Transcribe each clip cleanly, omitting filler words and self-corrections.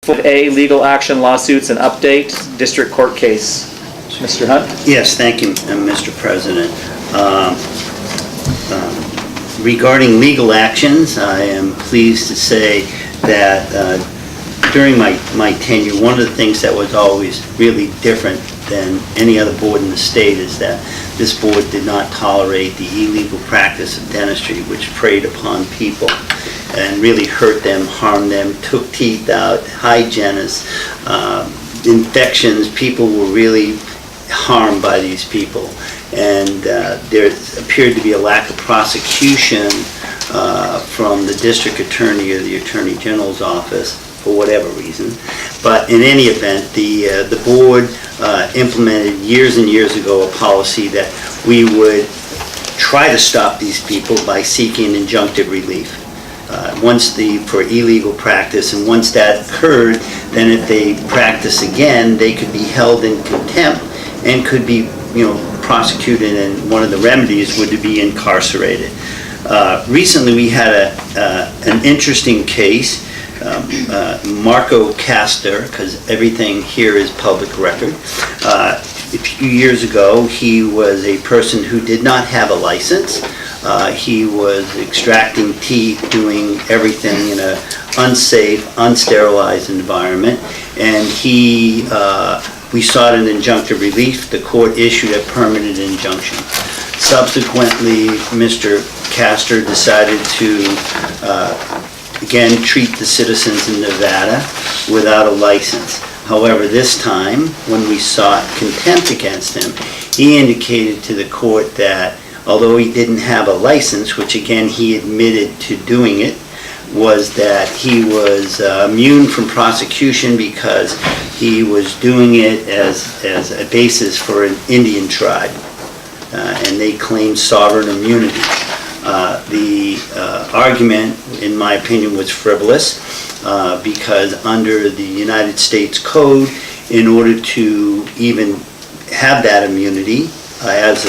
A, legal action lawsuits and update, district court case. Mr. Hunt? Yes, thank you, Mr. President. Regarding legal actions, I am pleased to say that during my tenure, one of the things that was always really different than any other board in the state is that this board did not tolerate the illegal practice of dentistry, which preyed upon people and really hurt them, harmed them, took teeth out, hygienists, infections. People were really harmed by these people, and there appeared to be a lack of prosecution from the district attorney or the attorney general's office for whatever reason. But in any event, the board implemented years and years ago a policy that we would try to stop these people by seeking injunctive relief. For illegal practice, and once that occurred, then if they practice again, they could be held in contempt and could be, prosecuted, and one of the remedies would be incarcerated. Recently, we had an interesting case. Marco Castor, because everything here is public record. A few years ago, he was a person who did not have a license. He was extracting teeth, doing everything in an unsafe, unsterilized environment, and we sought an injunctive relief. The court issued a permanent injunction. Subsequently, Mr. Castor decided to again treat the citizens in Nevada without a license. However, this time, when we sought contempt against him, he indicated to the court that although he didn't have a license, which again he admitted to doing it, was that he was immune from prosecution because he was doing it as a basis for an Indian tribe, and they claimed sovereign immunity. The argument, in my opinion, was frivolous because under the United States Code, in order to even have that immunity, as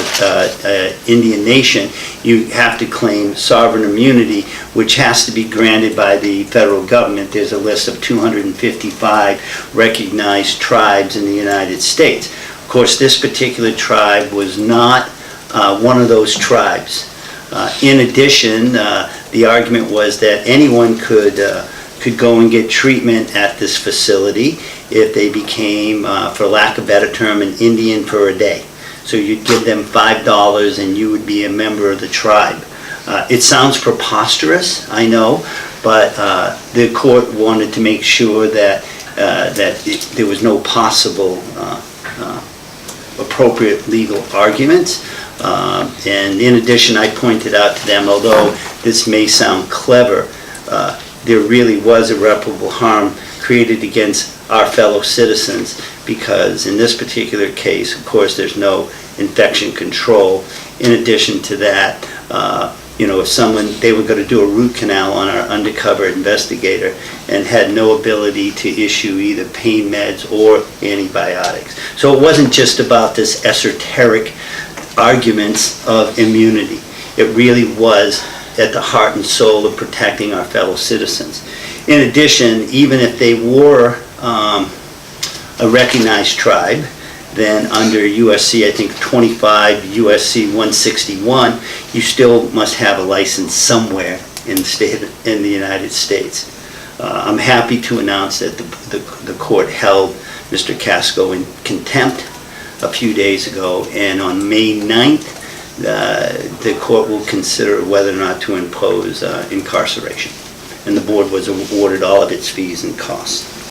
an Indian nation, you have to claim sovereign immunity, which has to be granted by the federal government. There's a list of 255 recognized tribes in the United States. Of course, this particular tribe was not one of those tribes. In addition, the argument was that anyone could go and get treatment at this facility if they became, for lack of a better term, an Indian for a day. So you'd give them $5 and you would be a member of the tribe. It sounds preposterous, I know, but the court wanted to make sure that there was no possible appropriate legal arguments. And in addition, I pointed out to them, although this may sound clever, there really was irreparable harm created against our fellow citizens, because in this particular case, of course, there's no infection control. In addition to that, if they were going to do a root canal on our undercover investigator and had no ability to issue either pain meds or antibiotics. So it wasn't just about this esoteric arguments of immunity. It really was at the heart and soul of protecting our fellow citizens. In addition, even if they were a recognized tribe, then under USC, I think 25 USC 161, you still must have a license somewhere in the United States. I'm happy to announce that the court held Mr. Casco in contempt a few days ago, and on May 9th, the court will consider whether or not to impose incarceration. And the board was awarded all of its fees and costs.